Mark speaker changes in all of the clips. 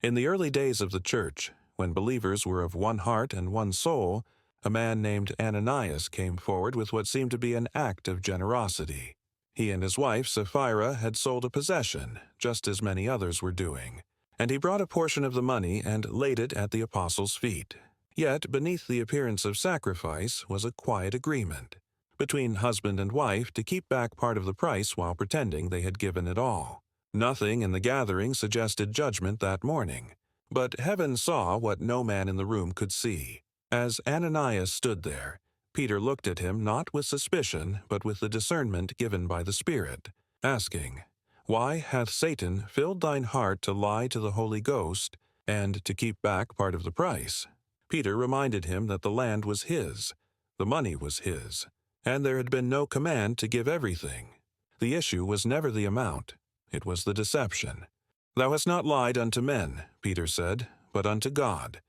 Speaker 1: In the early days of the church, when believers were of one heart and one soul, a man named Ananias came forward with what seemed to be an act of generosity. He and his wife Sapphira had sold a possession, just as many others were doing, and he brought a portion of the money and laid it at the apostles' feet. Yet beneath the appearance of sacrifice was a quiet agreement between husband and wife to keep back part of the price while pretending they had given it all. Nothing in the gathering suggested judgment that morning, but heaven saw what no man in the room could see. As Ananias stood there, Peter looked at him not with suspicion, but with the discernment given by the Spirit, asking, "Why hath Satan filled thine heart to lie to the Holy Ghost, and to keep back part of the price?" Peter reminded him that the land was his, the money was his, and there had been no command to give everything. The issue was never the amount, it was the deception. "Thou hast not lied unto men," Peter said, "but unto God."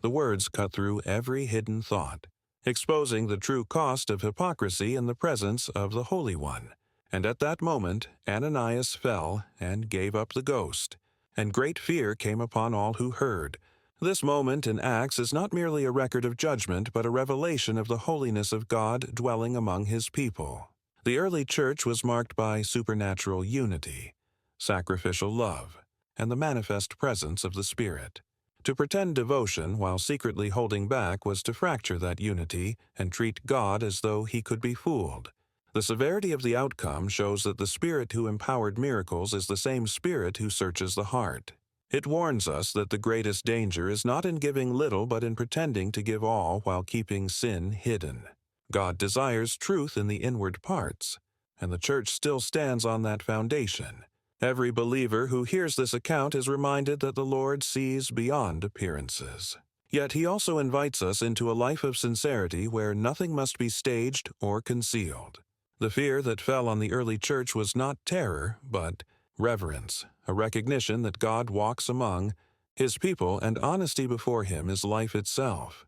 Speaker 1: The words cut through every hidden thought, exposing the true cost of hypocrisy in the presence of the Holy One. And at that moment Ananias fell and gave up the ghost, and great fear came upon all who heard. This moment in Acts is not merely a record of judgment, but a revelation of the holiness of God dwelling among His people. The early church was marked by supernatural unity, sacrificial love, and the manifest presence of the Spirit. To pretend devotion while secretly holding back was to fracture that unity and treat God as though He could be fooled. The severity of the outcome shows that the Spirit who empowered miracles is the same Spirit who searches the heart. It warns us that the greatest danger is not in giving little but in pretending to give all while keeping sin hidden. God desires truth in the inward parts, and the church still stands on that foundation. Every believer who hears this account is reminded that the Lord sees beyond appearances. Yet He also invites us into a life of sincerity where nothing must be staged or concealed. The fear that fell on the early church was not terror, but reverence, a recognition that God walks among His people and honesty before Him is life itself.